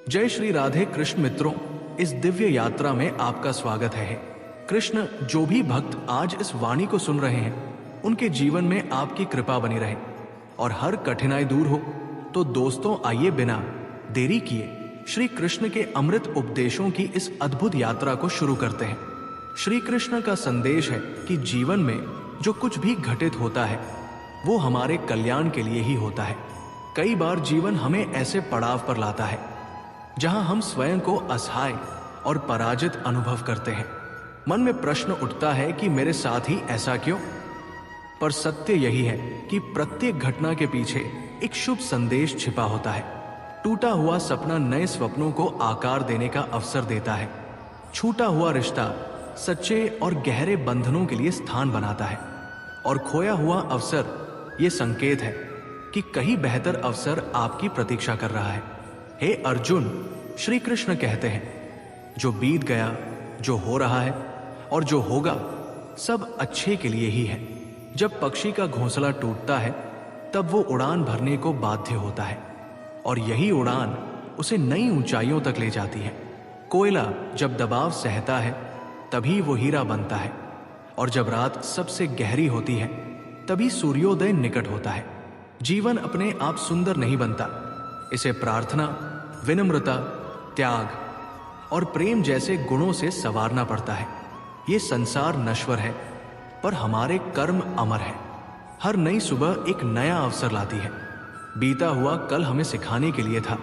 जय श्री राधे कृष्ण मित्रों, इस दिव्य यात्रा में आपका स्वागत है। कृष्ण, जो भी भक्त आज इस वाणी को सुन रहे हैं उनके जीवन में आपकी कृपा बनी रहे और हर कठिनाई दूर हो। तो दोस्तों, आइए बिना देरी किए श्री कृष्ण के अमृत उपदेशों की इस अद्भुत यात्रा को शुरू करते हैं। श्री कृष्ण का संदेश है कि जीवन में जो कुछ भी घटित होता है वो हमारे कल्याण के लिए ही होता है। कई बार जीवन हमें ऐसे पड़ाव पर लाता है जहां हम स्वयं को असहाय और पराजित अनुभव करते हैं। मन में प्रश्न उठता है कि मेरे साथ ही ऐसा क्यों? पर सत्य यही है कि प्रत्येक घटना के पीछे एक शुभ संदेश छिपा होता है। टूटा हुआ सपना नए स्वप्नों को आकार देने का अवसर देता है। छूटा हुआ रिश्ता सच्चे और गहरे बंधनों के लिए स्थान बनाता है और खोया हुआ अवसर ये संकेत है कि कहीं बेहतर अवसर आपकी प्रतीक्षा कर रहा है। हे अर्जुन, श्री कृष्ण कहते हैं, जो बीत गया, जो हो रहा है और जो होगा सब अच्छे के लिए ही है। जब पक्षी का घोंसला टूटता है तब वो उड़ान भरने को बाध्य होता है और यही उड़ान उसे नई ऊंचाइयों तक ले जाती है। कोयला जब दबाव सहता है तभी वो हीरा बनता है और जब रात सबसे गहरी होती है तभी सूर्योदय निकट होता है। जीवन अपने आप सुंदर नहीं बनता, इसे प्रार्थना, विनम्रता, त्याग और प्रेम जैसे गुणों से संवारना पड़ता है। ये संसार नश्वर है पर हमारे कर्म अमर है। हर नई सुबह एक नया अवसर लाती है। बीता हुआ कल हमें सिखाने के लिए था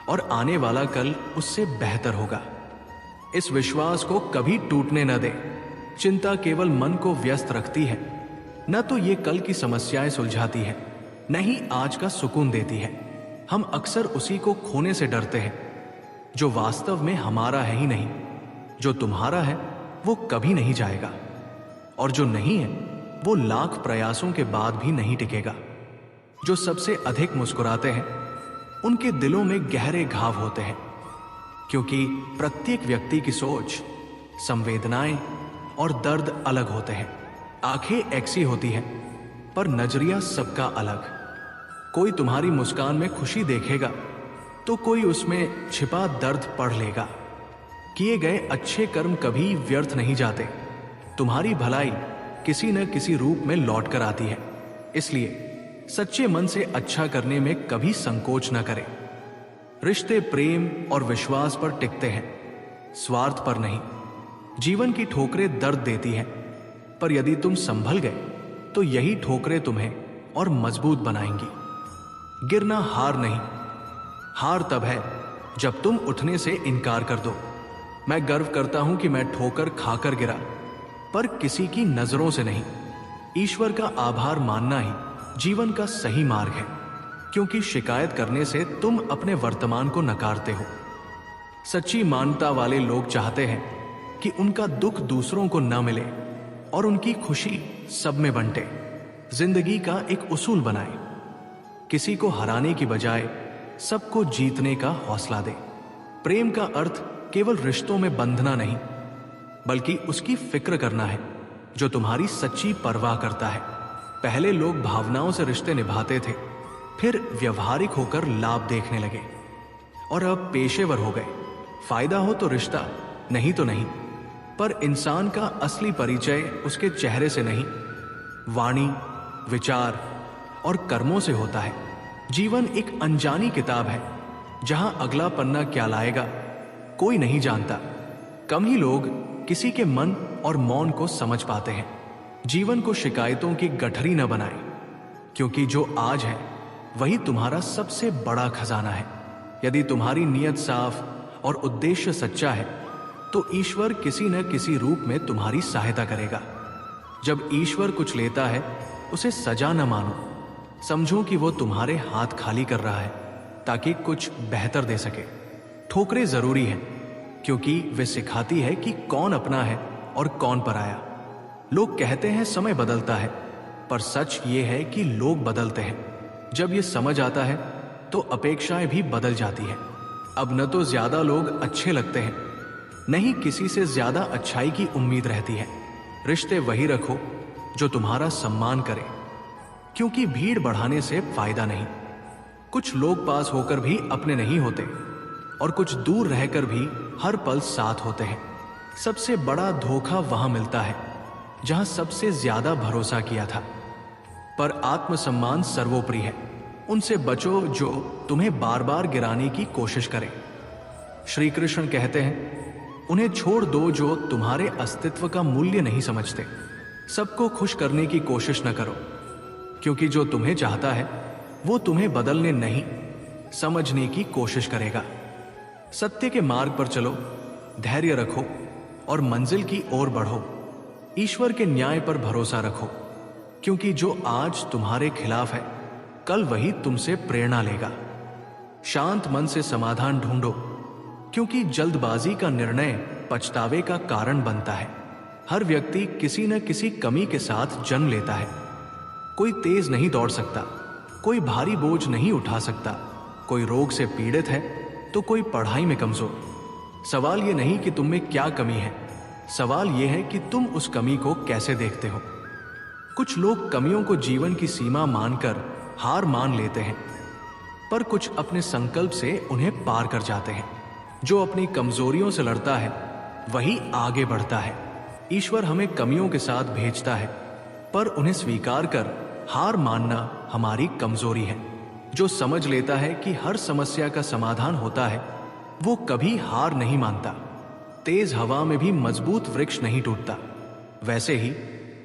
और आने वाला कल उससे बेहतर होगा। इस विश्वास को कभी टूटने न दे। चिंता केवल मन को व्यस्त रखती है, न तो ये कल की समस्याएं सुलझाती है, न ही आज का सुकून देती है। हम अक्सर उसी को खोने से डरते हैं जो वास्तव में हमारा है ही नहीं। जो तुम्हारा है वो कभी नहीं जाएगा और जो नहीं है वो लाख प्रयासों के बाद भी नहीं टिकेगा। जो सबसे अधिक मुस्कुराते हैं उनके दिलों में गहरे घाव होते हैं, क्योंकि प्रत्येक व्यक्ति की सोच, संवेदनाएं और दर्द अलग होते हैं। आंखें ऐसी होती हैं पर नजरिया सबका अलग। कोई तुम्हारी मुस्कान में खुशी देखेगा तो कोई उसमें छिपा दर्द पढ़ लेगा। किए गए अच्छे कर्म कभी व्यर्थ नहीं जाते। तुम्हारी भलाई किसी न किसी रूप में लौट कर आती है। इसलिए सच्चे मन से अच्छा करने में कभी संकोच न करें। रिश्ते प्रेम और विश्वास पर टिकते हैं, स्वार्थ पर नहीं। जीवन की ठोकरें दर्द देती हैं, पर यदि तुम संभल गए तो यही ठोकरें तुम्हें और मजबूत बनाएंगी। गिरना हार नहीं, हार तब है जब तुम उठने से इनकार कर दो। मैं गर्व करता हूं कि मैं ठोकर खाकर गिरा, पर किसी की नजरों से नहीं। ईश्वर का आभार मानना ही जीवन का सही मार्ग है, क्योंकि शिकायत करने से तुम अपने वर्तमान को नकारते हो। सच्ची मानवता वाले लोग चाहते हैं कि उनका दुख दूसरों को न मिले और उनकी खुशी सब में बंटे। जिंदगी का एक उसूल बनाए, किसी को हराने की बजाय सबको जीतने का हौसला दे। प्रेम का अर्थ केवल रिश्तों में बंधना नहीं, बल्कि उसकी फिक्र करना है जो तुम्हारी सच्ची परवाह करता है। पहले लोग भावनाओं से रिश्ते निभाते थे, फिर व्यवहारिक होकर लाभ देखने लगे और अब पेशेवर हो गए। फायदा हो तो रिश्ता, नहीं तो नहीं। पर इंसान का असली परिचय उसके चेहरे से नहीं, वाणी, विचार और कर्मों से होता है। जीवन एक अनजानी किताब है जहां अगला पन्ना क्या लाएगा कोई नहीं जानता। कम ही लोग किसी के मन और मौन को समझ पाते हैं। जीवन को शिकायतों की गठरी न बनाए, क्योंकि जो आज है वही तुम्हारा सबसे बड़ा खजाना है। यदि तुम्हारी नीयत साफ और उद्देश्य सच्चा है तो ईश्वर किसी न किसी रूप में तुम्हारी सहायता करेगा। जब ईश्वर कुछ लेता है उसे सजा न मानो, समझो कि वो तुम्हारे हाथ खाली कर रहा है ताकि कुछ बेहतर दे सके। ठोकरें जरूरी हैं क्योंकि वे सिखाती है कि कौन अपना है और कौन पराया। लोग कहते हैं समय बदलता है, पर सच ये है कि लोग बदलते हैं। जब ये समझ आता है तो अपेक्षाएं भी बदल जाती है। अब न तो ज्यादा लोग अच्छे लगते हैं, नहीं किसी से ज्यादा अच्छाई की उम्मीद रहती है। रिश्ते वही रखो जो तुम्हारा सम्मान करे, क्योंकि भीड़ बढ़ाने से फायदा नहीं। कुछ लोग पास होकर भी अपने नहीं होते और कुछ दूर रहकर भी हर पल साथ होते हैं। सबसे बड़ा धोखा वहां मिलता है जहां सबसे ज्यादा भरोसा किया था। पर आत्मसम्मान सर्वोपरि है। उनसे बचो जो तुम्हें बार बार गिराने की कोशिश करें। श्री कृष्ण कहते हैं, उन्हें छोड़ दो जो तुम्हारे अस्तित्व का मूल्य नहीं समझते। सबको खुश करने की कोशिश न करो, क्योंकि जो तुम्हें चाहता है वो तुम्हें बदलने नहीं, समझने की कोशिश करेगा। सत्य के मार्ग पर चलो, धैर्य रखो और मंजिल की ओर बढ़ो। ईश्वर के न्याय पर भरोसा रखो, क्योंकि जो आज तुम्हारे खिलाफ है कल वही तुमसे प्रेरणा लेगा। शांत मन से समाधान ढूंढो, क्योंकि जल्दबाजी का निर्णय पछतावे का कारण बनता है। हर व्यक्ति किसी न किसी कमी के साथ जन्म लेता है। कोई तेज नहीं दौड़ सकता, कोई भारी बोझ नहीं उठा सकता, कोई रोग से पीड़ित है तो कोई पढ़ाई में कमजोर। सवाल यह नहीं कि तुम में क्या कमी है, सवाल यह है कि तुम उस कमी को कैसे देखते हो। कुछ लोग कमियों को जीवन की सीमा मानकर हार मान लेते हैं, पर कुछ अपने संकल्प से उन्हें पार कर जाते हैं। जो अपनी कमजोरियों से लड़ता है वही आगे बढ़ता है। ईश्वर हमें कमियों के साथ भेजता है, पर उन्हें स्वीकार कर हार मानना हमारी कमजोरी है। जो समझ लेता है कि हर समस्या का समाधान होता है, वो कभी हार नहीं मानता। तेज हवा में भी मजबूत वृक्ष नहीं टूटता। वैसे ही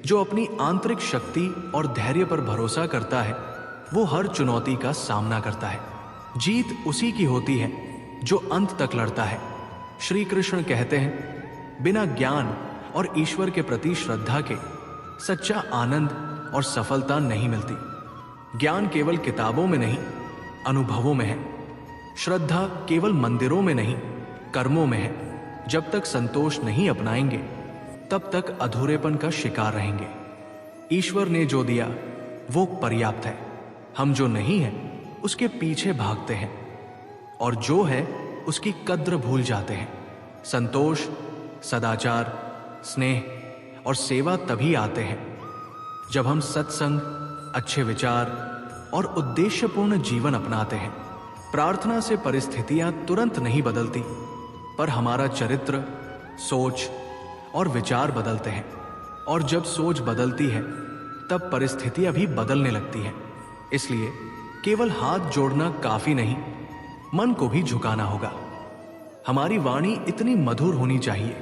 जो अपनी आंतरिक शक्ति और धैर्य पर भरोसा करता है, वो हर चुनौती का सामना करता है। जीत उसी की होती है जो अंत तक लड़ता है। श्री कृष्ण कहते हैं, बिना ज्ञान और ईश्वर के प्रति श्रद्धा के सच्चा आनंद और सफलता नहीं मिलती। ज्ञान केवल किताबों में नहीं, अनुभवों में है। श्रद्धा केवल मंदिरों में नहीं, कर्मों में है। जब तक संतोष नहीं अपनाएंगे तब तक अधूरेपन का शिकार रहेंगे। ईश्वर ने जो दिया वो पर्याप्त है। हम जो नहीं है उसके पीछे भागते हैं, और जो है उसकी कद्र भूल जाते हैं। संतोष, सदाचार, स्नेह और सेवा तभी आते हैं जब हम सत्संग, अच्छे विचार और उद्देश्यपूर्ण जीवन अपनाते हैं। प्रार्थना से परिस्थितियां तुरंत नहीं बदलती, पर हमारा चरित्र, सोच और विचार बदलते हैं। और जब सोच बदलती है तब परिस्थितियां भी बदलने लगती हैं। इसलिए केवल हाथ जोड़ना काफी नहीं, मन को भी झुकाना होगा। हमारी वाणी इतनी मधुर होनी चाहिए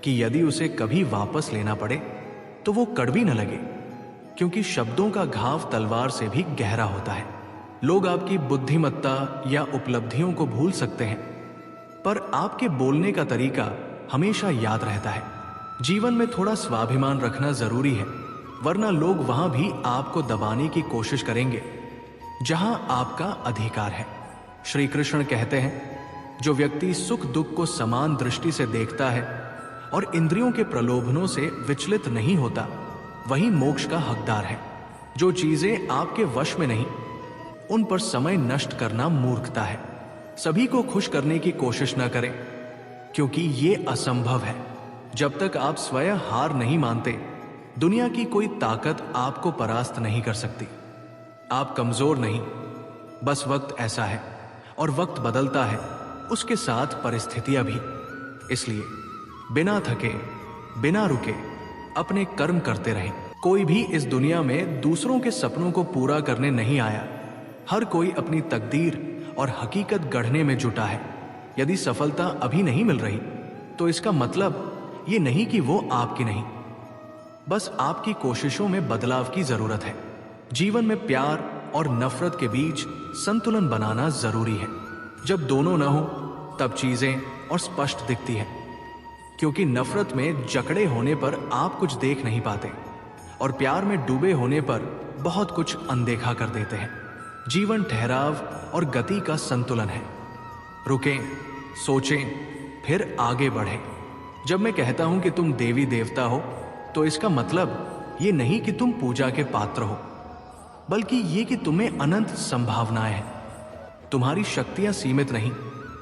कि यदि उसे कभी वापस लेना पड़े तो वो कड़वी न लगे, क्योंकि शब्दों का घाव तलवार से भी गहरा होता है। लोग आपकी बुद्धिमत्ता या उपलब्धियों को भूल सकते हैं, पर आपके बोलने का तरीका हमेशा याद रहता है। जीवन में थोड़ा स्वाभिमान रखना जरूरी है, वरना लोग वहां भी आपको दबाने की कोशिश करेंगे जहां आपका अधिकार है। श्री कृष्ण कहते हैं, जो व्यक्ति सुख दुख को समान दृष्टि से देखता है और इंद्रियों के प्रलोभनों से विचलित नहीं होता, वही मोक्ष का हकदार है। जो चीजें आपके वश में नहीं, उन पर समय नष्ट करना मूर्खता है। सभी को खुश करने की कोशिश न करें, क्योंकि ये असंभव है। जब तक आप स्वयं हार नहीं मानते, दुनिया की कोई ताकत आपको परास्त नहीं कर सकती। आप कमजोर नहीं, बस वक्त ऐसा है, और वक्त बदलता है, उसके साथ परिस्थितियां भी। इसलिए बिना थके, बिना रुके अपने कर्म करते रहें। कोई भी इस दुनिया में दूसरों के सपनों को पूरा करने नहीं आया। हर कोई अपनी तकदीर और हकीकत गढ़ने में जुटा है। यदि सफलता अभी नहीं मिल रही तो इसका मतलब ये नहीं कि वो आपकी नहीं, बस आपकी कोशिशों में बदलाव की जरूरत है। जीवन में प्यार और नफरत के बीच संतुलन बनाना जरूरी है। जब दोनों न हो तब चीजें और स्पष्ट दिखती हैं, क्योंकि नफरत में जकड़े होने पर आप कुछ देख नहीं पाते, और प्यार में डूबे होने पर बहुत कुछ अनदेखा कर देते हैं। जीवन ठहराव और गति का संतुलन है। रुकें, सोचें, फिर आगे बढ़ें। जब मैं कहता हूं कि तुम देवी देवता हो, तो इसका मतलब ये नहीं कि तुम पूजा के पात्र हो, बल्कि ये कि तुम्हें अनंत संभावनाएं हैं। तुम्हारी शक्तियां सीमित नहीं,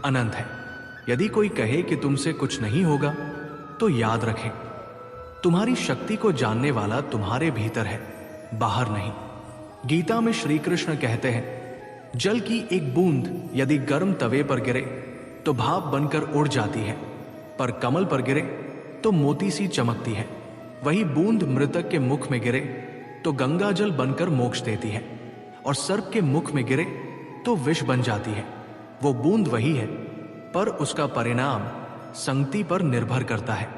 अनंत है। यदि कोई कहे कि तुमसे कुछ नहीं होगा, तो याद रखें, तुम्हारी शक्ति को जानने वाला तुम्हारे भीतर है, बाहर नहीं। गीता में श्री कृष्ण कहते हैं, जल की एक बूंद यदि गर्म तवे पर गिरे तो भाप बनकर उड़ जाती है, पर कमल पर गिरे तो मोती सी चमकती है। वही बूंद मृतक के मुख में गिरे तो गंगा जल बनकर मोक्ष देती है, और सर्प के मुख में गिरे तो विष बन जाती है। वो बूंद वही है, पर उसका परिणाम संगति पर निर्भर करता है।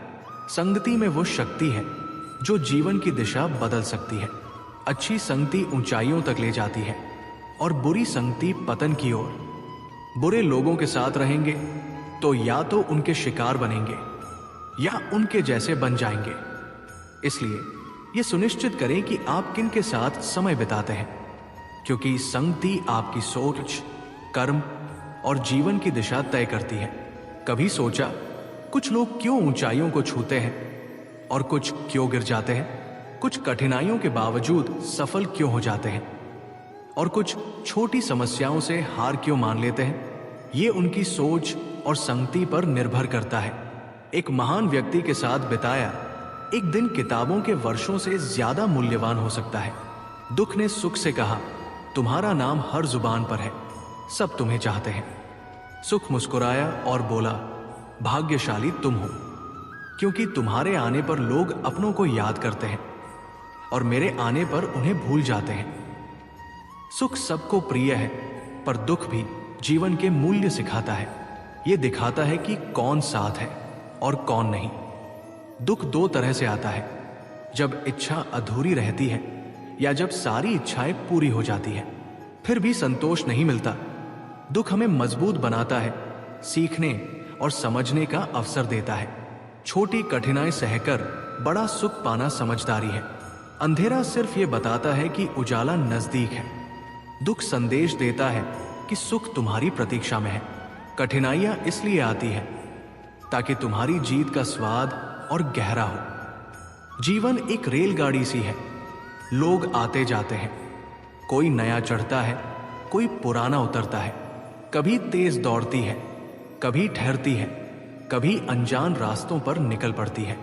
संगति में वो शक्ति है जो जीवन की दिशा बदल सकती है। अच्छी संगति ऊंचाइयों तक ले जाती है और बुरी संगति पतन की ओर। बुरे लोगों के साथ रहेंगे तो या तो उनके शिकार बनेंगे या उनके जैसे बन जाएंगे। इसलिए ये सुनिश्चित करें कि आप किन के साथ समय बिताते हैं, क्योंकि संगति आपकी सोच, कर्म और जीवन की दिशा तय करती है। कभी सोचा कुछ लोग क्यों ऊंचाइयों को छूते हैं और कुछ क्यों गिर जाते हैं? कुछ कठिनाइयों के बावजूद सफल क्यों हो जाते हैं और कुछ छोटी समस्याओं से हार क्यों मान लेते हैं? ये उनकी सोच और संगति पर निर्भर करता है। एक महान व्यक्ति के साथ बिताया एक दिन किताबों के वर्षों से ज्यादा मूल्यवान हो सकता है। दुख ने सुख से कहा, तुम्हारा नाम हर जुबान पर है, सब तुम्हें चाहते हैं। सुख मुस्कुराया और बोला, भाग्यशाली तुम हो, क्योंकि तुम्हारे आने पर लोग अपनों को याद करते हैं और मेरे आने पर उन्हें भूल जाते हैं। सुख सबको प्रिय है, पर दुख भी जीवन के मूल्य सिखाता है। यह दिखाता है कि कौन साथ है और कौन नहीं। दुख दो तरह से आता है, जब इच्छा अधूरी रहती है या जब सारी इच्छाएं पूरी हो जाती है फिर भी संतोष नहीं मिलता। दुख हमें मजबूत बनाता है, सीखने और समझने का अवसर देता है। छोटी कठिनाई सहकर बड़ा सुख पाना समझदारी है। अंधेरा सिर्फ ये बताता है कि उजाला नजदीक है। दुख संदेश देता है कि सुख तुम्हारी प्रतीक्षा में है। कठिनाइयां इसलिए आती है ताकि तुम्हारी जीत का स्वाद और गहरा हो। जीवन एक रेलगाड़ी सी है, लोग आते जाते हैं, कोई नया चढ़ता है, कोई पुराना उतरता है। कभी तेज दौड़ती है, कभी ठहरती है, कभी अनजान रास्तों पर निकल पड़ती है।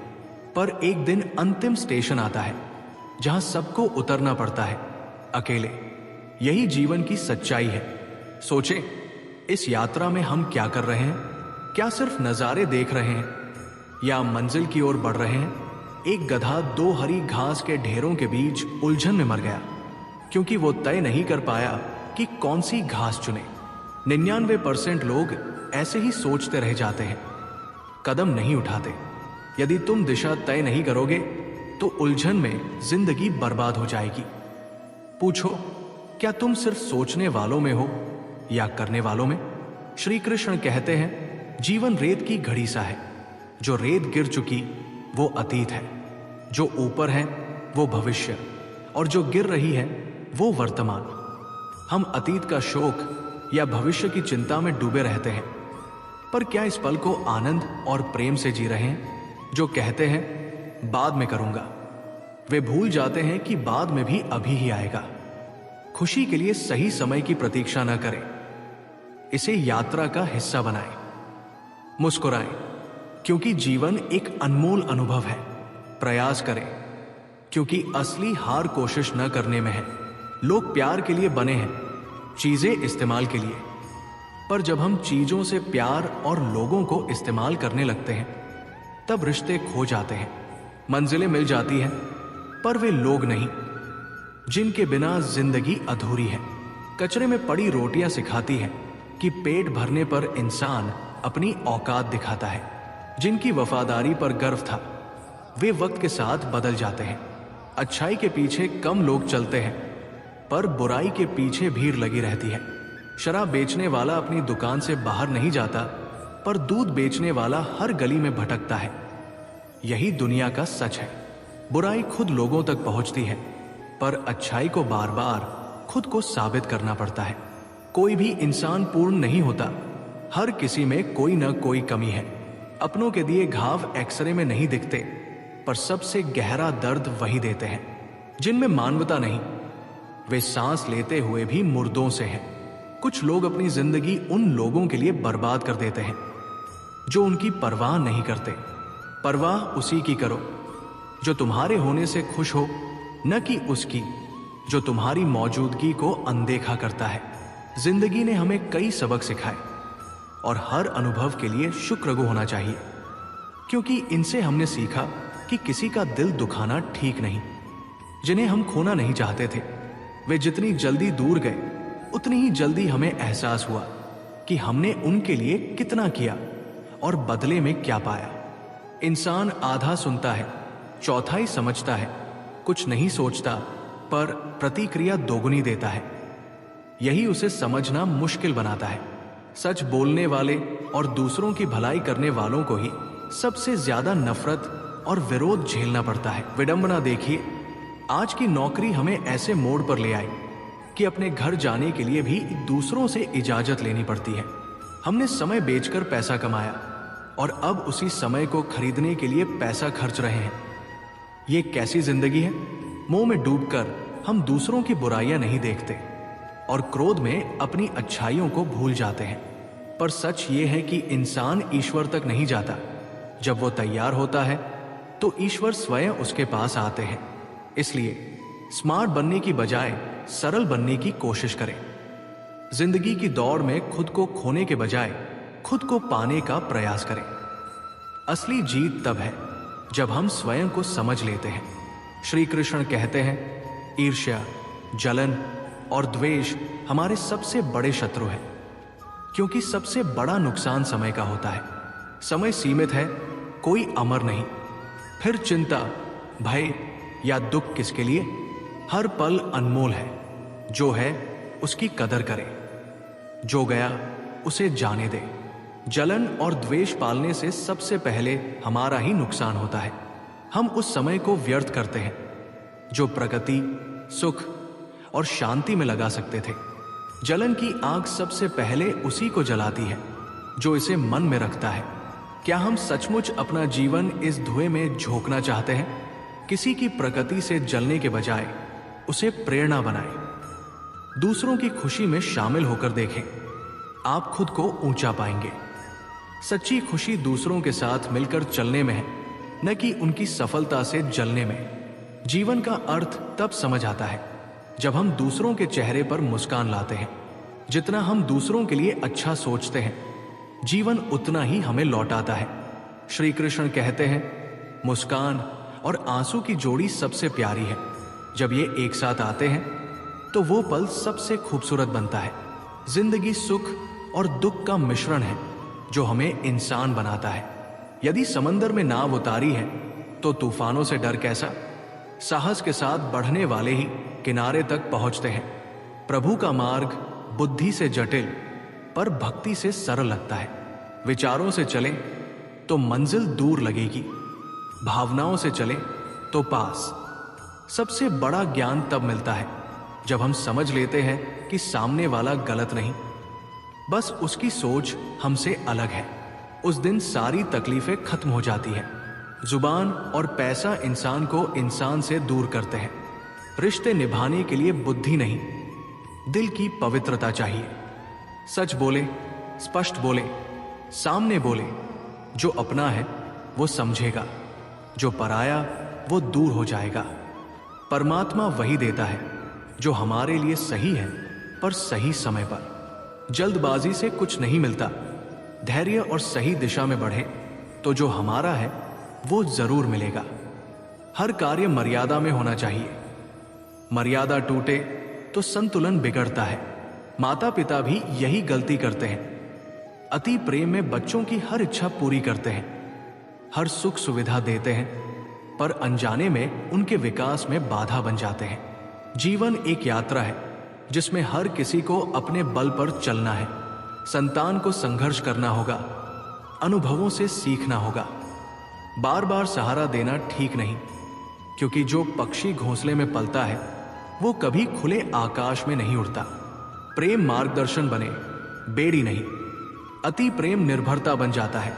पर एक दिन अंतिम स्टेशन आता है जहां सबको उतरना पड़ता है, अकेले। यही जीवन की सच्चाई है। सोचें, इस यात्रा में हम क्या कर रहे हैं? क्या सिर्फ नजारे देख रहे हैं या मंजिल की ओर बढ़ रहे हैं? एक गधा दो हरी घास के ढेरों के बीच उलझन में मर गया, क्योंकि वो तय नहीं कर पाया कि कौन सी घास चुने। 99% लोग ऐसे ही सोचते रह जाते हैं, कदम नहीं उठाते। यदि तुम दिशा तय नहीं करोगे तो उलझन में जिंदगी बर्बाद हो जाएगी। पूछो, क्या तुम सिर्फ सोचने वालों में हो या करने वालों में? श्री कृष्ण कहते हैं, जीवन रेत की घड़ी सा है। जो रेत गिर चुकी वो अतीत है, जो ऊपर है वो भविष्य, और जो गिर रही है वो वर्तमान। हम अतीत का शोक या भविष्य की चिंता में डूबे रहते हैं, पर क्या इस पल को आनंद और प्रेम से जी रहे हैं? जो कहते हैं बाद में करूंगा, वे भूल जाते हैं कि बाद में भी अभी ही आएगा। खुशी के लिए सही समय की प्रतीक्षा न करें, इसे यात्रा का हिस्सा बनाएं। मुस्कुराएं, क्योंकि जीवन एक अनमोल अनुभव है। प्रयास करें, क्योंकि असली हार कोशिश न करने में है। लोग प्यार के लिए बने हैं, चीजें इस्तेमाल के लिए। पर जब हम चीजों से प्यार और लोगों को इस्तेमाल करने लगते हैं तब रिश्ते खो जाते हैं। मंजिलें मिल जाती हैं, पर वे लोग नहीं जिनके बिना जिंदगी अधूरी है। कचरे में पड़ी रोटियां सिखाती हैं कि पेट भरने पर इंसान अपनी औकात दिखाता है। जिनकी वफादारी पर गर्व था वे वक्त के साथ बदल जाते हैं। अच्छाई के पीछे कम लोग चलते हैं, पर बुराई के पीछे भीड़ लगी रहती है। शराब बेचने वाला अपनी दुकान से बाहर नहीं जाता, पर दूध बेचने वाला हर गली में भटकता है। यही दुनिया का सच है। बुराई खुद लोगों तक पहुंचती है, पर अच्छाई को बार बार खुद को साबित करना पड़ता है। कोई भी इंसान पूर्ण नहीं होता, हर किसी में कोई न कोई कमी है। अपनों के दिए घाव एक्सरे में नहीं दिखते, पर सबसे गहरा दर्द वही देते हैं जिनमें मानवता नहीं। वे सांस लेते हुए भी मुर्दों से हैं। कुछ लोग अपनी जिंदगी उन लोगों के लिए बर्बाद कर देते हैं जो उनकी परवाह नहीं करते। परवाह उसी की करो जो तुम्हारे होने से खुश हो, न कि उसकी जो तुम्हारी मौजूदगी को अनदेखा करता है। जिंदगी ने हमें कई सबक सिखाए, और हर अनुभव के लिए शुक्रगुजार होना चाहिए, क्योंकि इनसे हमने सीखा कि किसी का दिल दुखाना ठीक नहीं। जिन्हें हम खोना नहीं चाहते थे, वे जितनी जल्दी दूर गए, उतनी ही जल्दी हमें एहसास हुआ कि हमने उनके लिए कितना किया और बदले में क्या पाया। इंसान आधा सुनता है, चौथाई समझता है, कुछ नहीं सोचता, पर प्रतिक्रिया दोगुनी देता है। यही उसे समझना मुश्किल बनाता है। सच बोलने वाले और दूसरों की भलाई करने वालों को ही सबसे ज्यादा नफरत और विरोध झेलना पड़ता है। विडंबना देखिए, आज की नौकरी हमें ऐसे मोड़ पर ले आई कि अपने घर जाने के लिए भी दूसरों से इजाजत लेनी पड़ती है। हमने समय बेचकर पैसा कमाया और अब उसी समय को खरीदने के लिए पैसा खर्च रहे हैं। ये कैसी जिंदगी है? मोह में डूबकर हम दूसरों की बुराइयां नहीं देखते और क्रोध में अपनी अच्छाइयों को भूल जाते हैं। पर सच ये है कि इंसान ईश्वर तक नहीं जाता। जब वो तैयार होता है तो ईश्वर स्वयं उसके पास आते हैं। इसलिए स्मार्ट बनने की बजाय सरल बनने की कोशिश करें। जिंदगी की दौड़ में खुद को खोने के बजाय खुद को पाने का प्रयास करें। असली जीत तब है जब हम स्वयं को समझ लेते हैं। श्री कृष्ण कहते हैं, ईर्ष्या, जलन और द्वेष हमारे सबसे बड़े शत्रु हैं, क्योंकि सबसे बड़ा नुकसान समय का होता है। समय सीमित है, कोई अमर नहीं। फिर चिंता, भय या दुख किसके लिए? हर पल अनमोल है। जो है उसकी कदर करें, जो गया उसे जाने दे। जलन और द्वेष पालने से सबसे पहले हमारा ही नुकसान होता है। हम उस समय को व्यर्थ करते हैं जो प्रगति, सुख और शांति में लगा सकते थे। जलन की आग सबसे पहले उसी को जलाती है जो इसे मन में रखता है। क्या हम सचमुच अपना जीवन इस धुएं में झोंकना चाहते हैं? किसी की प्रगति से जलने के बजाय उसे प्रेरणा बनाएं। दूसरों की खुशी में शामिल होकर देखें, आप खुद को ऊंचा पाएंगे। सच्ची खुशी दूसरों के साथ मिलकर चलने में है, न कि उनकी सफलता से जलने में। जीवन का अर्थ तब समझ आता है जब हम दूसरों के चेहरे पर मुस्कान लाते हैं। जितना हम दूसरों के लिए अच्छा सोचते हैं, जीवन उतना ही हमें लौटाता है। श्री कृष्ण कहते हैं, मुस्कान और आंसू की जोड़ी सबसे प्यारी है। जब ये एक साथ आते हैं तो वो पल सबसे खूबसूरत बनता है। जिंदगी सुख और दुख का मिश्रण है जो हमें इंसान बनाता है। यदि समंदर में नाव उतारी है तो तूफानों से डर कैसा? साहस के साथ बढ़ने वाले ही किनारे तक पहुंचते हैं। प्रभु का मार्ग बुद्धि से जटिल पर भक्ति से सरल लगता है। विचारों से चले तो मंजिल दूर लगेगी, भावनाओं से चले तो पास। सबसे बड़ा ज्ञान तब मिलता है जब हम समझ लेते हैं कि सामने वाला गलत नहीं, बस उसकी सोच हमसे अलग है। उस दिन सारी तकलीफें खत्म हो जाती हैं। जुबान और पैसा इंसान को इंसान से दूर करते हैं। रिश्ते निभाने के लिए बुद्धि नहीं, दिल की पवित्रता चाहिए। सच बोले, स्पष्ट बोले, सामने बोले। जो अपना है वो समझेगा, जो पराया वो दूर हो जाएगा। परमात्मा वही देता है जो हमारे लिए सही है, पर सही समय पर। जल्दबाजी से कुछ नहीं मिलता। धैर्य और सही दिशा में बढ़े तो जो हमारा है वो जरूर मिलेगा। हर कार्य मर्यादा में होना चाहिए। मर्यादा टूटे तो संतुलन बिगड़ता है। माता पिता भी यही गलती करते हैं। अति प्रेम में बच्चों की हर इच्छा पूरी करते हैं, हर सुख सुविधा देते हैं, पर अनजाने में उनके विकास में बाधा बन जाते हैं। जीवन एक यात्रा है जिसमें हर किसी को अपने बल पर चलना है। संतान को संघर्ष करना होगा, अनुभवों से सीखना होगा। बार बार सहारा देना ठीक नहीं, क्योंकि जो पक्षी घोंसले में पलता है वो कभी खुले आकाश में नहीं उड़ता। प्रेम मार्गदर्शन बने, बेड़ी नहीं। अति प्रेम निर्भरता बन जाता है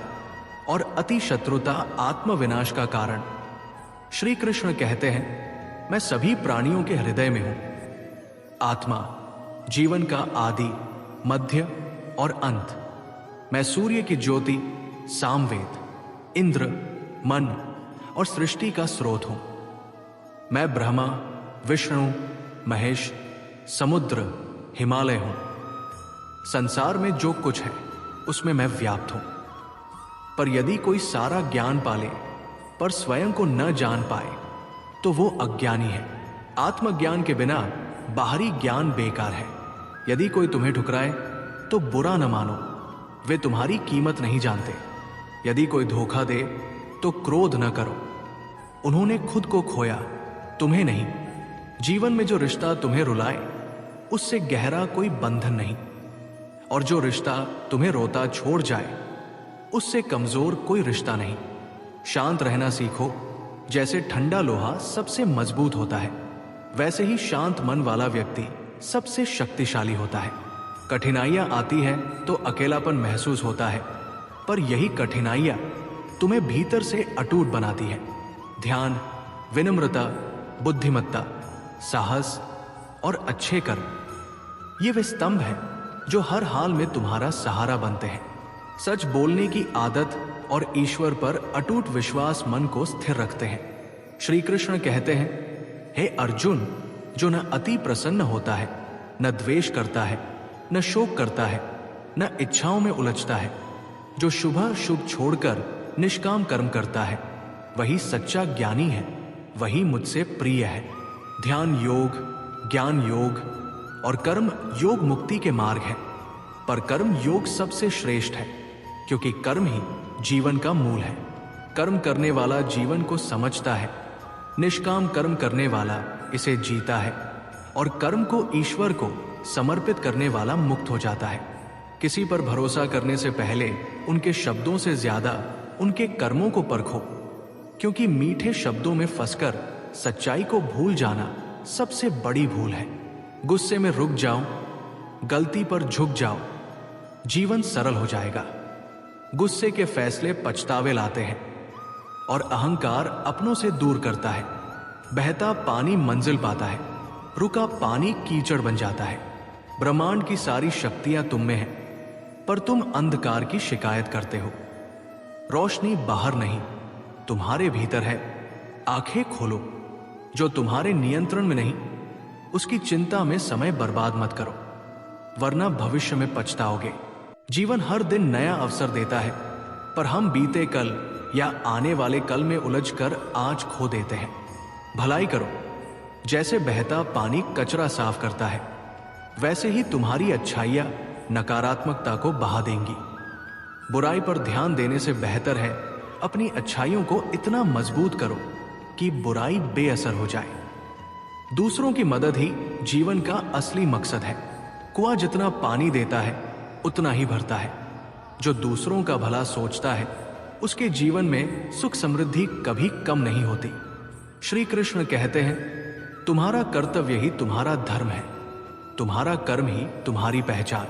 और अति शत्रुता आत्मविनाश का कारण। श्री कृष्ण कहते हैं, मैं सभी प्राणियों के हृदय में हूं। आत्मा, जीवन का आदि, मध्य और अंत। मैं सूर्य की ज्योति, सामवेद, इंद्र, मन और सृष्टि का स्रोत हूं। मैं ब्रह्मा, विष्णु, महेश, समुद्र, हिमालय हूं। संसार में जो कुछ है उसमें मैं व्याप्त हूं। पर यदि कोई सारा ज्ञान पाले पर स्वयं को न जान पाए तो वो अज्ञानी है। आत्मज्ञान के बिना बाहरी ज्ञान बेकार है। यदि कोई तुम्हें ठुकराए तो बुरा न मानो, वे तुम्हारी कीमत नहीं जानते। यदि कोई धोखा दे तो क्रोध न करो, उन्होंने खुद को खोया, तुम्हें नहीं। जीवन में जो रिश्ता तुम्हें रुलाए उससे गहरा कोई बंधन नहीं, और जो रिश्ता तुम्हें रोता छोड़ जाए उससे कमजोर कोई रिश्ता नहीं। शांत रहना सीखो, जैसे ठंडा लोहा सबसे मजबूत होता है वैसे ही शांत मन वाला व्यक्ति सबसे शक्तिशाली होता है। कठिनाइयां आती है तो अकेलापन महसूस होता है, पर यही कठिनाइयां तुम्हें भीतर से अटूट बनाती है। ध्यान, विनम्रता, बुद्धिमत्ता, साहस और अच्छे कर्म, ये वे स्तंभ हैं जो हर हाल में तुम्हारा सहारा बनते हैं। सच बोलने की आदत और ईश्वर पर अटूट विश्वास मन को स्थिर रखते हैं। श्री कृष्ण कहते हैं, हे अर्जुन, जो न अति प्रसन्न होता है, न द्वेष करता है, न शोक करता है, न इच्छाओं में उलझता है, जो शुभ शुभ छोड़कर निष्काम कर्म करता है, वही सच्चा ज्ञानी है, वही मुझसे प्रिय है। ध्यान योग, ज्ञान योग और कर्म योग मुक्ति के मार्ग है, पर कर्म योग सबसे श्रेष्ठ है, क्योंकि कर्म ही जीवन का मूल है। कर्म करने वाला जीवन को समझता है, निष्काम कर्म करने वाला इसे जीता है, और कर्म को ईश्वर को समर्पित करने वाला मुक्त हो जाता है। किसी पर भरोसा करने से पहले उनके शब्दों से ज्यादा उनके कर्मों को परखो, क्योंकि मीठे शब्दों में फंसकर सच्चाई को भूल जाना सबसे बड़ी भूल है। गुस्से में रुक जाओ, गलती पर झुक जाओ, जीवन सरल हो जाएगा। गुस्से के फैसले पछतावे लाते हैं और अहंकार अपनों से दूर करता है। बहता पानी मंजिल पाता है, रुका पानी कीचड़ बन जाता है। ब्रह्मांड की सारी शक्तियां तुम में हैं, पर तुम अंधकार की शिकायत करते हो। रोशनी बाहर नहीं, तुम्हारे भीतर है। आंखें खोलो, जो तुम्हारे नियंत्रण में नहीं उसकी चिंता में समय बर्बाद मत करो, वरना भविष्य में पछताओगे। जीवन हर दिन नया अवसर देता है, पर हम बीते कल या आने वाले कल में उलझकर आज खो देते हैं। भलाई करो, जैसे बहता पानी कचरा साफ करता है, वैसे ही तुम्हारी अच्छाइयां नकारात्मकता को बहा देंगी। बुराई पर ध्यान देने से बेहतर है अपनी अच्छाइयों को इतना मजबूत करो कि बुराई बेअसर हो जाए। दूसरों की मदद ही जीवन का असली मकसद है। कुआं जितना पानी देता है उतना ही भरता है। जो दूसरों का भला सोचता है उसके जीवन में सुख समृद्धि कभी कम नहीं होती। श्री कृष्ण कहते हैं, तुम्हारा कर्तव्य ही तुम्हारा धर्म है, तुम्हारा कर्म ही तुम्हारी पहचान।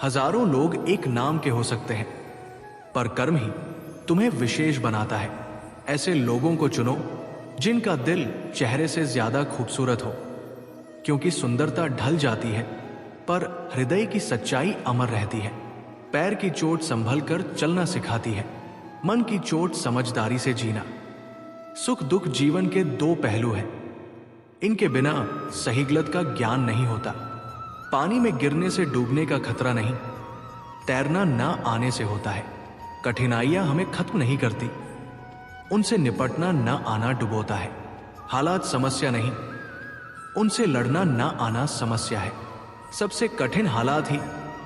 हजारों लोग एक नाम के हो सकते हैं, पर कर्म ही तुम्हें विशेष बनाता है। ऐसे लोगों को चुनो जिनका दिल चेहरे से ज्यादा खूबसूरत हो, क्योंकि सुंदरता ढल जाती है पर हृदय की सच्चाई अमर रहती है। पैर की चोट संभल कर चलना सिखाती है, मन की चोट समझदारी से जीना। सुख दुख जीवन के दो पहलू हैं, इनके बिना सही गलत का ज्ञान नहीं होता। पानी में गिरने से डूबने का खतरा नहीं, तैरना ना आने से होता है। कठिनाइयां हमें खत्म नहीं करती, उनसे निपटना ना आना डुबोता है। हालात समस्या नहीं, उनसे लड़ना ना आना समस्या है। सबसे कठिन हालात ही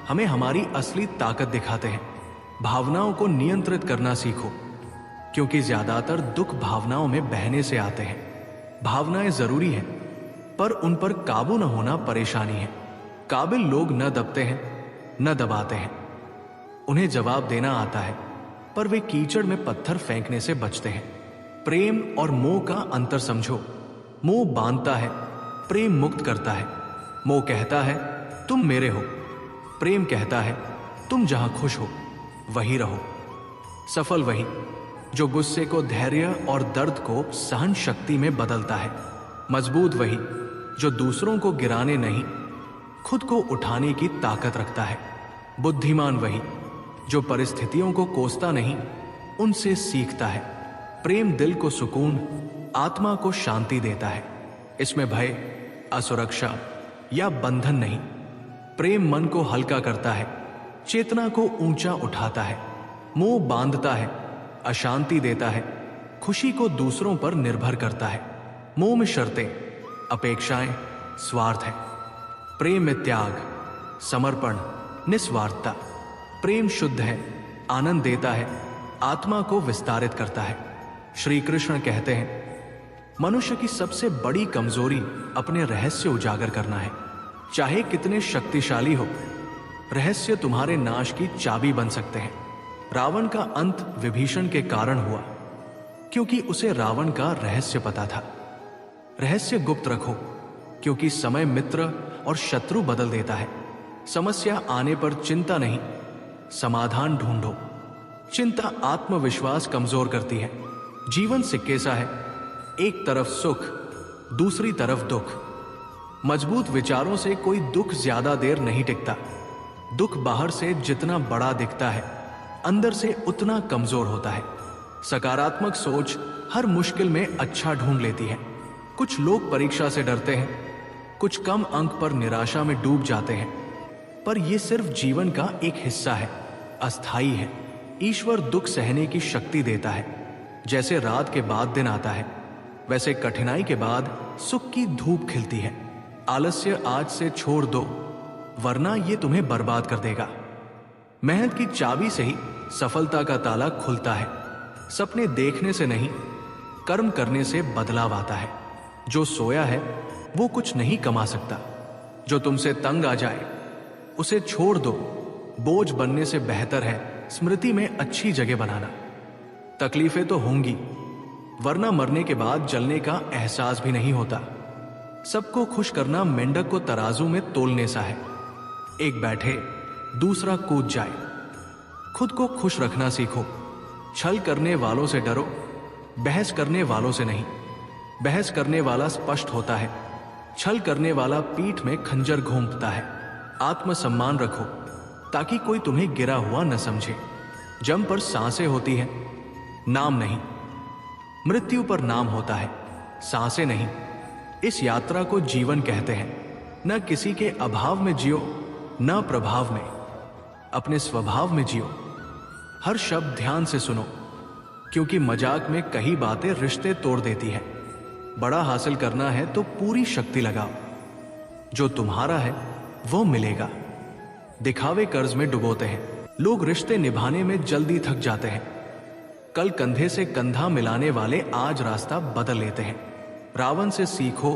हमें हमारी असली ताकत दिखाते हैं। भावनाओं को नियंत्रित करना सीखो, क्योंकि ज्यादातर दुख भावनाओं में बहने से आते हैं। भावनाएं जरूरी हैं, पर उन पर काबू न होना परेशानी है। काबिल लोग न दबते हैं न दबाते हैं, उन्हें जवाब देना आता है, पर वे कीचड़ में पत्थर फेंकने से बचते हैं। प्रेम और मोह का अंतर समझो। मोह बांधता है, प्रेम मुक्त करता है। मोह कहता है तुम मेरे हो, प्रेम कहता है तुम जहां खुश हो वहीं रहो। सफल वही जो गुस्से को धैर्य और दर्द को सहन शक्ति में बदलता है। मजबूत वही जो दूसरों को गिराने नहीं, खुद को उठाने की ताकत रखता है। बुद्धिमान वही जो परिस्थितियों को कोसता नहीं, उनसे सीखता है। प्रेम दिल को सुकून, आत्मा को शांति देता है। इसमें भय, असुरक्षा या बंधन नहीं। प्रेम मन को हल्का करता है, चेतना को ऊंचा उठाता है, मोह बांधता है, अशांति देता है, खुशी को दूसरों पर निर्भर करता है। मोह में शर्तें, अपेक्षाएं, स्वार्थ है। प्रेम में त्याग, समर्पण, निस्वार्थता। प्रेम शुद्ध है, आनंद देता है, आत्मा को विस्तारित करता है। श्री कृष्ण कहते हैं, मनुष्य की सबसे बड़ी कमजोरी अपने रहस्य उजागर करना है। चाहे कितने शक्तिशाली हो, रहस्य तुम्हारे नाश की चाबी बन सकते हैं। रावण का अंत विभीषण के कारण हुआ, क्योंकि उसे रावण का रहस्य पता था। रहस्य गुप्त रखो, क्योंकि समय मित्र और शत्रु बदल देता है। समस्या आने पर चिंता नहीं, समाधान ढूंढो। चिंता आत्मविश्वास कमजोर करती है। जीवन सिक्के सा है, एक तरफ सुख, दूसरी तरफ दुख। मजबूत विचारों से कोई दुख ज्यादा देर नहीं टिकता। दुख बाहर से जितना बड़ा दिखता है, अंदर से उतना कमजोर होता है। सकारात्मक सोच हर मुश्किल में अच्छा ढूंढ लेती है। कुछ लोग परीक्षा से डरते हैं, कुछ कम अंक पर निराशा में डूब जाते हैं, पर यह सिर्फ जीवन का एक हिस्सा है, अस्थाई है। ईश्वर दुख सहने की शक्ति देता है। जैसे रात के बाद दिन आता है, वैसे कठिनाई के बाद सुख की धूप खिलती है। आलस्य आज से छोड़ दो, वरना यह तुम्हें बर्बाद कर देगा। मेहनत की चाबी से ही सफलता का ताला खुलता है। सपने देखने से नहीं, कर्म करने से बदलाव आता है। जो सोया है वो कुछ नहीं कमा सकता। जो तुमसे तंग आ जाए उसे छोड़ दो। बोझ बनने से बेहतर है स्मृति में अच्छी जगह बनाना। तकलीफें तो होंगी, वरना मरने के बाद जलने का एहसास भी नहीं होता। सबको खुश करना मेंढक को तराजू में तोलने सा है। एक बैठे, दूसरा कूद जाए। खुद को खुश रखना सीखो। छल करने वालों से डरो, बहस करने वालों से नहीं। बहस करने वाला स्पष्ट होता है, छल करने वाला पीठ में खंजर घोंपता है। आत्मसम्मान रखो, ताकि कोई तुम्हें गिरा हुआ न समझे। जम पर सांसें होती हैं, नाम नहीं। मृत्यु पर नाम होता है, सांसें नहीं। इस यात्रा को जीवन कहते हैं। न किसी के अभाव में जियो, न प्रभाव में। अपने स्वभाव में जियो। हर शब्द ध्यान से सुनो, क्योंकि मजाक में कई बातें रिश्ते तोड़ देती है। बड़ा हासिल करना है तो पूरी शक्ति लगाओ। जो तुम्हारा है वो मिलेगा। दिखावे कर्ज में डुबोते हैं। लोग रिश्ते निभाने में जल्दी थक जाते हैं। कल कंधे से कंधा मिलाने वाले आज रास्ता बदल लेते हैं। रावण से सीखो,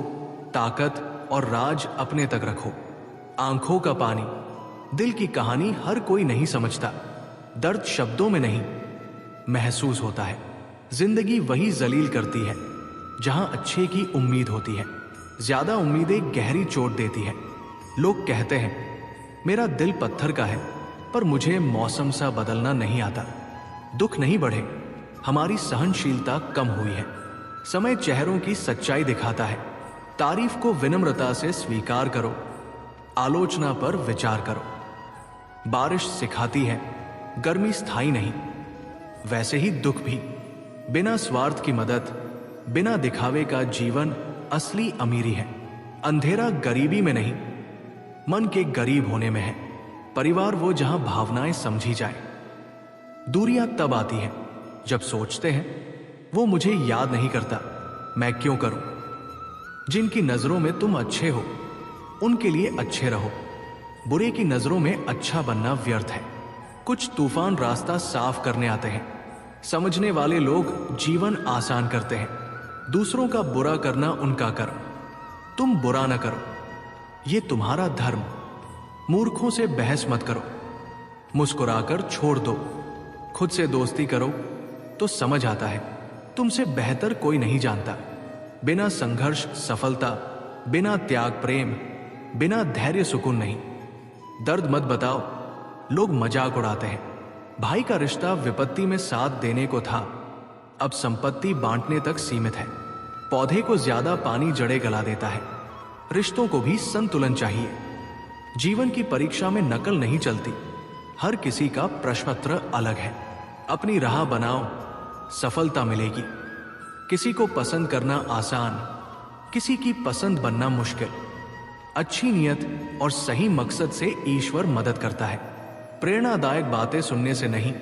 ताकत और राज अपने तक रखो। आंखों का पानी, दिल की कहानी हर कोई नहीं समझता। दर्द शब्दों में नहीं, महसूस होता है। जिंदगी वही जलील करती है जहां अच्छे की उम्मीद होती है। ज्यादा उम्मीदें गहरी चोट देती है। लोग कहते हैं, मेरा दिल पत्थर का है, पर मुझे मौसम सा बदलना नहीं आता। दुख नहीं बढ़े, हमारी सहनशीलता कम हुई है। समय चेहरों की सच्चाई दिखाता है। तारीफ को विनम्रता से स्वीकार करो, आलोचना पर विचार करो। बारिश सिखाती है, गर्मी स्थायी नहीं। वैसे ही दुख भी। बिना स्वार्थ की मदद, बिना दिखावे का जीवन असली अमीरी है। अंधेरा गरीबी में नहीं, मन के गरीब होने में है। परिवार वो जहां भावनाएं समझी जाए। दूरियां तब आती हैं जब सोचते हैं, वो मुझे याद नहीं करता, मैं क्यों करूं। जिनकी नजरों में तुम अच्छे हो, उनके लिए अच्छे रहो। बुरे की नजरों में अच्छा बनना व्यर्थ है। कुछ तूफान रास्ता साफ करने आते हैं। समझने वाले लोग जीवन आसान करते हैं। दूसरों का बुरा करना उनका कर्म। तुम बुरा न करो, ये तुम्हारा धर्म। मूर्खों से बहस मत करो, मुस्कुराकर छोड़ दो। खुद से दोस्ती करो तो समझ आता है, तुमसे बेहतर कोई नहीं जानता। बिना संघर्ष सफलता, बिना त्याग प्रेम, बिना धैर्य सुकून नहीं। दर्द मत बताओ, लोग मजाक उड़ाते हैं। भाई का रिश्ता विपत्ति में साथ देने को था, अब संपत्ति बांटने तक सीमित है। पौधे को ज्यादा पानी जड़े गला देता है। रिश्तों को भी संतुलन चाहिए। जीवन की परीक्षा में नकल नहीं चलती। हर किसी का प्रश्नपत्र अलग है। अपनी राह बनाओ, सफलता मिलेगी। किसी को पसंद करना आसान, किसी की पसंद बनना मुश्किल। अच्छी नीयत और सही मकसद से ईश्वर मदद करता है। प्रेरणादायक बातें सुनने से नहीं,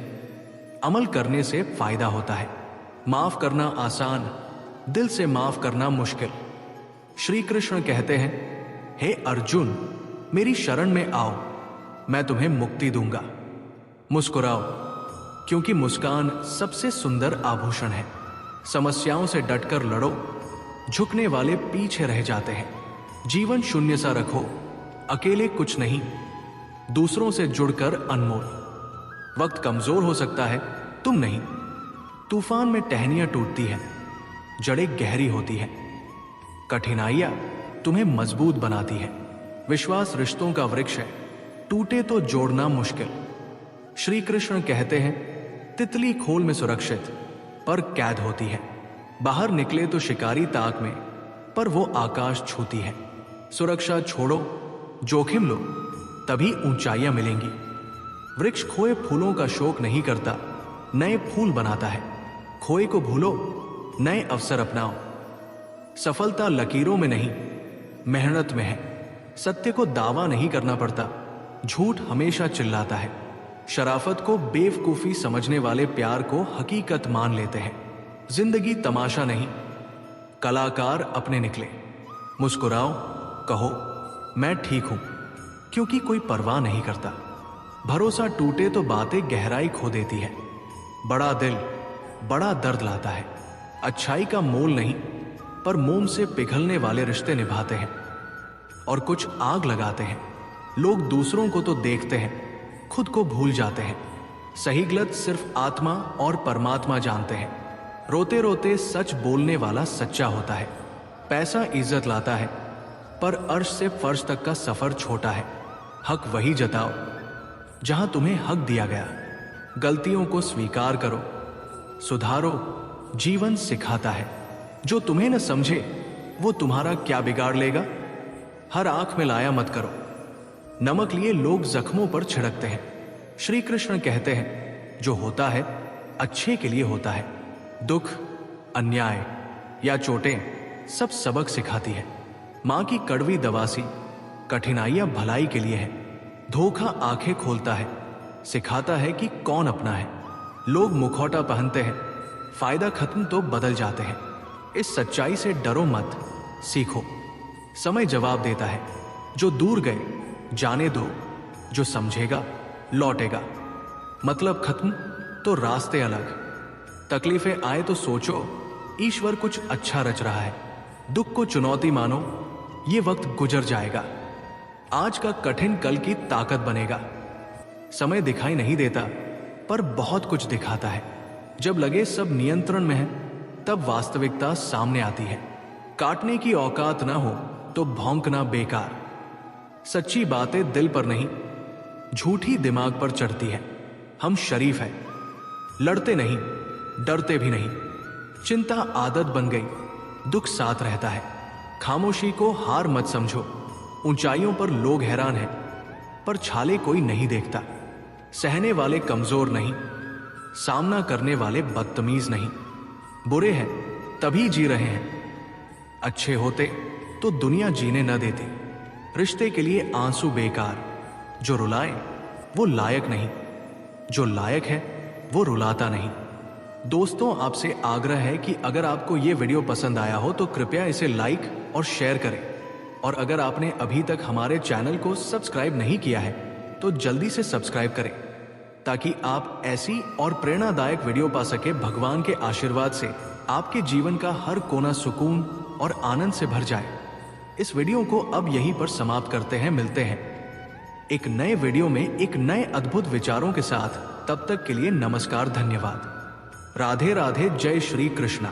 अमल करने से फायदा होता है। माफ करना आसान, दिल से माफ करना मुश्किल। श्री कृष्ण कहते हैं, हे अर्जुन, मेरी शरण में आओ, मैं तुम्हें मुक्ति दूंगा। मुस्कुराओ, क्योंकि मुस्कान सबसे सुंदर आभूषण है। समस्याओं से डटकर लड़ो, झुकने वाले पीछे रह जाते हैं। जीवन शून्य सा रखो, अकेले कुछ नहीं, दूसरों से जुड़कर अनमोल। वक्त कमजोर हो सकता है, तुम नहीं। तूफान में टहनियां टूटती हैं, जड़ें गहरी होती हैं। कठिनाइयां तुम्हें मजबूत बनाती है। विश्वास रिश्तों का वृक्ष है, टूटे तो जोड़ना मुश्किल। श्री कृष्ण कहते हैं, तितली खोल में सुरक्षित पर कैद होती है। बाहर निकले तो शिकारी ताक में, पर वो आकाश छूती है। सुरक्षा छोड़ो, जोखिम लो, तभी ऊंचाइयां मिलेंगी। वृक्ष खोए फूलों का शोक नहीं करता, नए फूल बनाता है। खोए को भूलो, नए अवसर अपनाओ। सफलता लकीरों में नहीं, मेहनत में है। सत्य को दावा नहीं करना पड़ता, झूठ हमेशा चिल्लाता है। शराफत को बेवकूफी समझने वाले प्यार को हकीकत मान लेते हैं। जिंदगी तमाशा नहीं, कलाकार अपने निकले। मुस्कुराओ, कहो मैं ठीक हूं, क्योंकि कोई परवाह नहीं करता। भरोसा टूटे तो बातें गहराई खो देती है। बड़ा दिल बड़ा दर्द लाता है। अच्छाई का मोल नहीं, पर मोम से पिघलने वाले रिश्ते निभाते हैं। और कुछ आग लगाते हैं। लोग दूसरों को तो देखते हैं, खुद को भूल जाते हैं। सही गलत सिर्फ आत्मा और परमात्मा जानते हैं। रोते रोते सच बोलने वाला सच्चा होता है। पैसा इज्जत लाता है, पर अर्श से फर्श तक का सफर छोटा है। हक वही जताओ जहां तुम्हें हक दिया गया। गलतियों को स्वीकार करो, सुधारो, जीवन सिखाता है। जो तुम्हें न समझे वो तुम्हारा क्या बिगाड़ लेगा। हर आंख में लाया मत करो। नमक लिए लोग जख्मों पर छिड़कते हैं। श्री कृष्ण कहते हैं, जो होता है अच्छे के लिए होता है। दुख, अन्याय या चोटें सब सबक सिखाती है। मां की कड़वी दवासी कठिनाइयां भलाई के लिए है। धोखा आंखें खोलता है, सिखाता है कि कौन अपना है। लोग मुखौटा पहनते हैं, फायदा खत्म तो बदल जाते हैं। इस सच्चाई से डरो मत, सीखो। समय जवाब देता है। जो दूर गए जाने दो, जो समझेगा लौटेगा। मतलब खत्म तो रास्ते अलग। तकलीफें आए तो सोचो, ईश्वर कुछ अच्छा रच रहा है। दुख को चुनौती मानो, ये वक्त गुजर जाएगा। आज का कठिन कल की ताकत बनेगा। समय दिखाई नहीं देता, पर बहुत कुछ दिखाता है। जब लगे सब नियंत्रण में है, तब वास्तविकता सामने आती है। काटने की औकात ना हो तो भौंकना बेकार। सच्ची बातें दिल पर नहीं, झूठी दिमाग पर चढ़ती है। हम शरीफ हैं, लड़ते नहीं, डरते भी नहीं। चिंता आदत बन गई, दुख साथ रहता है। खामोशी को हार मत समझो। ऊंचाइयों पर लोग हैरान हैं, पर छाले कोई नहीं देखता। सहने वाले कमजोर नहीं, सामना करने वाले बदतमीज नहीं। बुरे हैं तभी जी रहे हैं, अच्छे होते तो दुनिया जीने न देती। रिश्ते के लिए आंसू बेकार, जो रुलाए वो लायक नहीं, जो लायक है वो रुलाता नहीं। दोस्तों, आपसे आग्रह है कि अगर आपको ये वीडियो पसंद आया हो तो कृपया इसे लाइक और शेयर करें। और अगर आपने अभी तक हमारे चैनल को सब्सक्राइब नहीं किया है तो जल्दी से सब्सक्राइब करें, ताकि आप ऐसी और प्रेरणादायक वीडियो पा सके। भगवान के आशीर्वाद से आपके जीवन का हर कोना सुकून और आनंद से भर जाए। इस वीडियो को अब यहीं पर समाप्त करते हैं। मिलते हैं एक नए वीडियो में एक नए अद्भुत विचारों के साथ। तब तक के लिए नमस्कार, धन्यवाद। राधे राधे, जय श्री कृष्णा।